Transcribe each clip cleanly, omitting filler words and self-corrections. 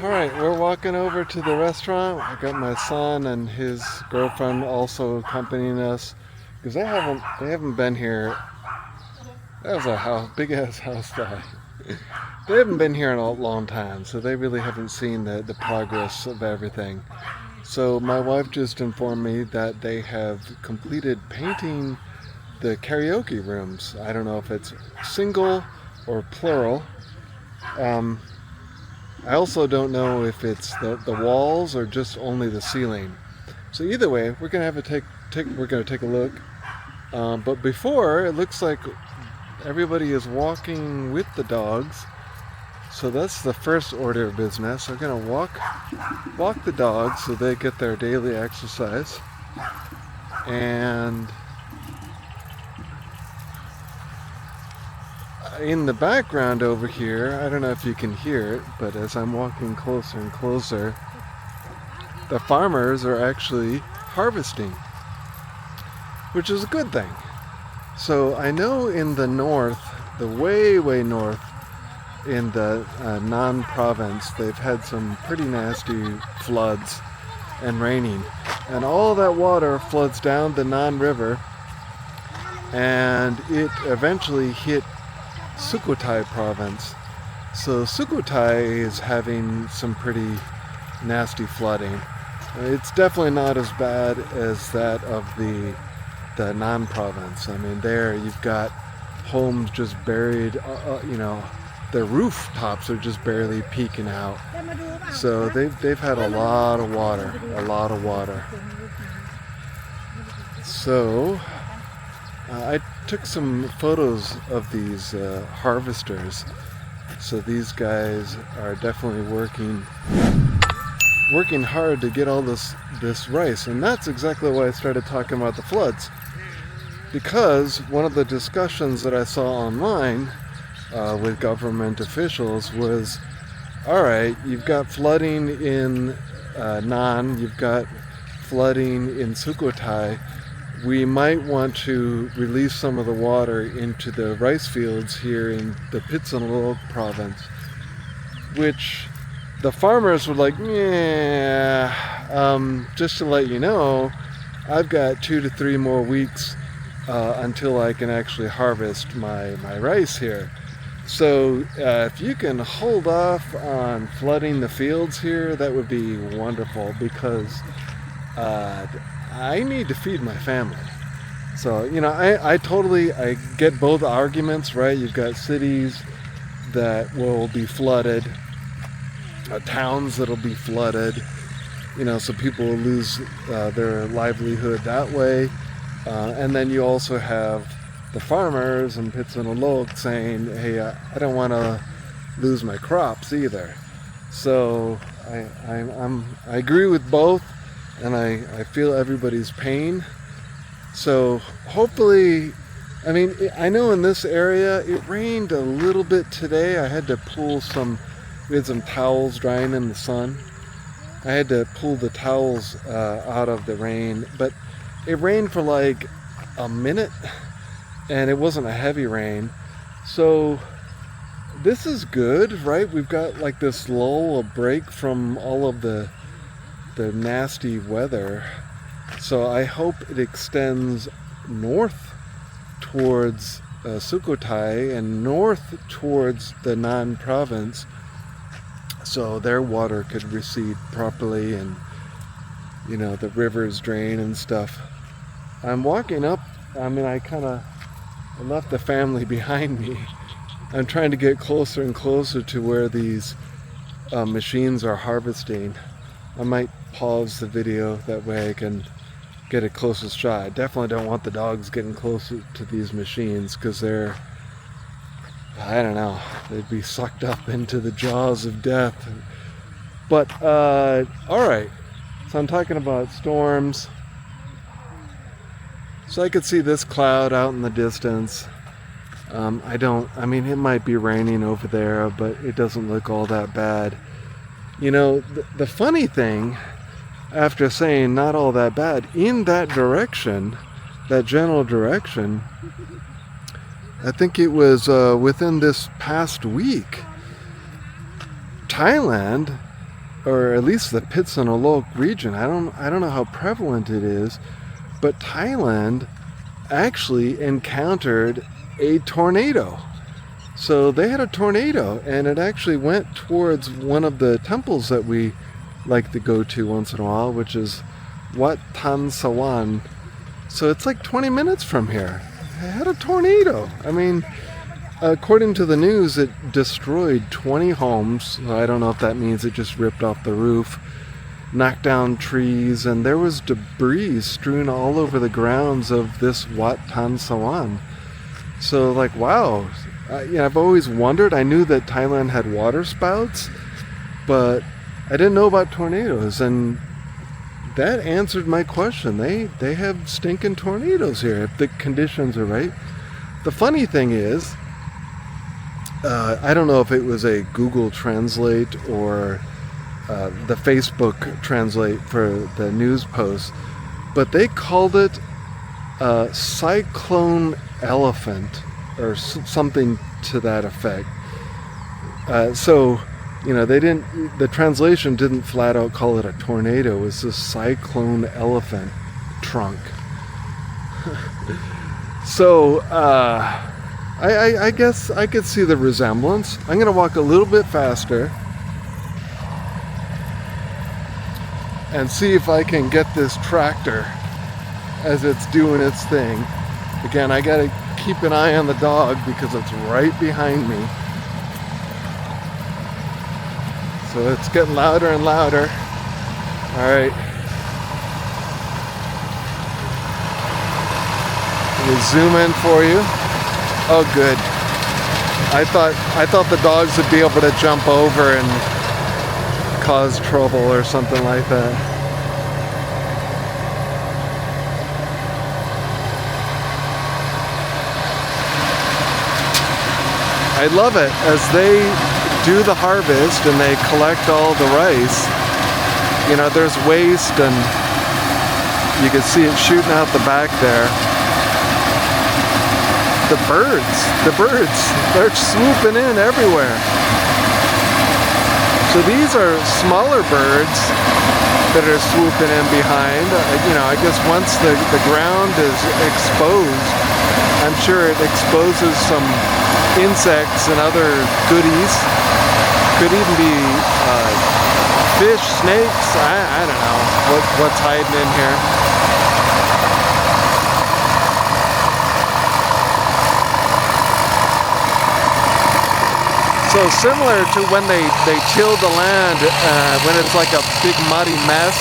Alright, we're walking over to the restaurant. I got my son and his girlfriend also accompanying us because they haven't been here. That was a house, big ass house guy. They haven't been here in a long time, so they really haven't seen the progress of everything. So my wife just informed me that they have completed painting the karaoke rooms. I don't know if it's single or plural. I also don't know if it's the walls or just only the ceiling. So either way, we're gonna have a we're gonna take a look. But before, it looks like everybody is walking with the dogs. So that's the first order of business. We're gonna walk the dogs so they get their daily exercise. And in the background over here, I don't know if you can hear it, but as I'm walking closer and closer, the farmers are actually harvesting, which is a good thing. So I know in the north, the way north, in the Nan province, they've had some pretty nasty floods and raining. And all that water floods down the Nan River, and it eventually hit Sukhothai province. So Sukhothai is having some pretty nasty flooding. It's definitely not as bad as that of the Nan province. I mean, there you've got homes just buried, the rooftops are just barely peeking out. So they've had a lot of water. So I took some photos of these harvesters. So these guys are definitely working hard to get all this rice, and that's exactly why I started talking about the floods. Because one of the discussions that I saw online with government officials was, all right, you've got flooding in Nan, you've got flooding in Sukhothai. We might want to release some of the water into the rice fields here in the Phitsanulok province, which the farmers were like, yeah, just to let you know, I've got 2 to 3 more weeks until I can actually harvest my rice here. So if you can hold off on flooding the fields here, that would be wonderful, because I need to feed my family. So, I get both arguments, right? You've got cities that will be flooded, towns that'll be flooded, so people will lose their livelihood that way. And then you also have the farmers in Phitsanulok saying, hey, I don't want to lose my crops either. So I agree with both, and I feel everybody's pain. So hopefully, I know in this area it rained a little bit today. I had to we had some towels drying in the sun. I had to pull the towels out of the rain, but it rained for like a minute, and it wasn't a heavy rain. So this is good, right? We've got like this lull, a break from all of the nasty weather. So I hope it extends north towards Sukhothai and north towards the Nan province, so their water could recede properly, and the rivers drain and stuff. I'm walking up. I left the family behind me. I'm trying to get closer and closer to where these machines are harvesting. I might pause the video, that way I can get a closest shot. I definitely don't want the dogs getting closer to these machines, because I don't know, they'd be sucked up into the jaws of death. But alright, so I'm talking about storms. So I could see this cloud out in the distance. It might be raining over there, but it doesn't look all that bad. The funny thing, after saying not all that bad, in that direction, that general direction, I think it was within this past week, Thailand or at least the Phitsanulok region. I don't know how prevalent it is, but Thailand actually encountered a tornado. So they had a tornado, and it actually went towards one of the temples that we like to go to once in a while, which is Wat Tan Sawan. So it's like 20 minutes from here. It had a tornado. I mean, according to the news, it destroyed 20 homes. I don't know if that means it just ripped off the roof, knocked down trees, and there was debris strewn all over the grounds of this Wat Tan Sawan. So like, wow. I've always wondered. I knew that Thailand had water spouts, but I didn't know about tornadoes, and that answered my question. They have stinking tornadoes here if the conditions are right. The funny thing is, I don't know if it was a Google Translate or the Facebook Translate for the news post, but they called it cyclone elephant or something to that effect. So, the translation didn't flat out call it a tornado. It was a cyclone elephant trunk. So, I guess I could see the resemblance. I'm going to walk a little bit faster and see if I can get this tractor as it's doing its thing. Again, I got to keep an eye on the dog because it's right behind me. So it's getting louder and louder. All right. Let me zoom in for you. Oh, good. I thought the dogs would be able to jump over and cause trouble or something like that. I love it as they do the harvest and they collect all the rice. There's waste, and you can see it shooting out the back there. The birds, they're swooping in everywhere. So these are smaller birds that are swooping in behind. I guess once the ground is exposed, I'm sure it exposes some insects and other goodies. Could even be fish, snakes. I don't know what's hiding in here. So similar to when they till the land, when it's like a big muddy mess,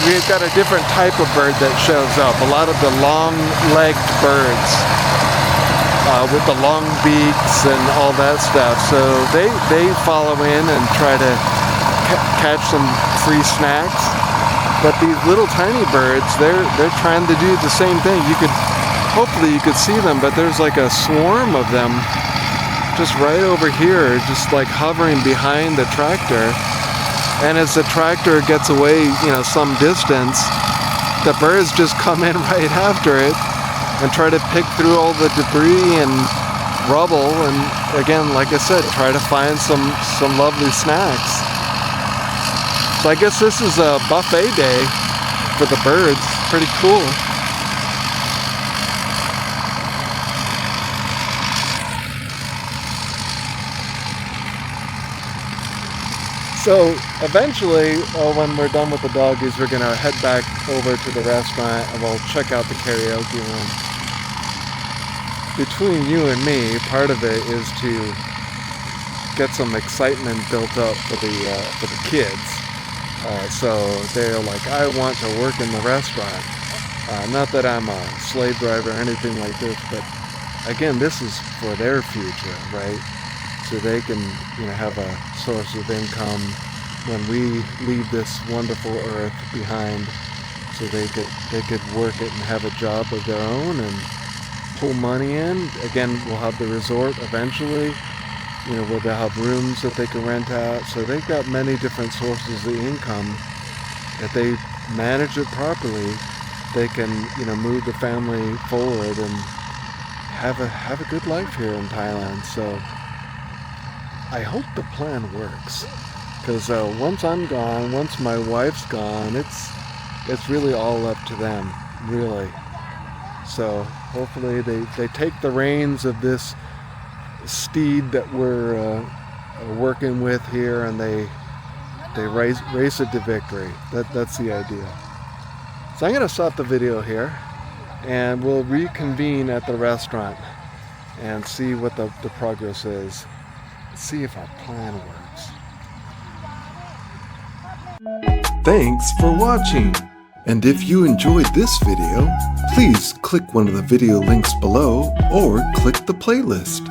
we've got a different type of bird that shows up. A lot of the long-legged birds with the long beaks and all that stuff. So they follow in and try to catch some free snacks. But these little tiny birds, they're trying to do the same thing. Hopefully you could see them, but there's like a swarm of them just right over here, just like hovering behind the tractor. And as the tractor gets away, some distance, the birds just come in right after it and try to pick through all the debris and rubble, and again, like I said, try to find some lovely snacks. So I guess this is a buffet day for the birds. Pretty cool. So eventually, when we're done with the doggies, we're going to head back over to the restaurant and we'll check out the karaoke room. Between you and me, part of it is to get some excitement built up for the kids. So they're like, I want to work in the restaurant. Not that I'm a slave driver or anything like this, but again, this is for their future, right? So they can, have a source of income when we leave this wonderful earth behind. So they could work it and have a job of their own and pull money in. Again, we'll have the resort eventually. Where they'll have rooms that they can rent out. So they've got many different sources of income. If they manage it properly, they can, move the family forward and have a good life here in Thailand. So I hope the plan works, because once I'm gone, once my wife's gone, it's really all up to them, really. So hopefully they take the reins of this steed that we're working with here, and they race it to victory. That's the idea. So I'm going to stop the video here, and we'll reconvene at the restaurant and see what the progress is. See if our plan works. Thanks for watching. And if you enjoyed this video, please click one of the video links below or click the playlist.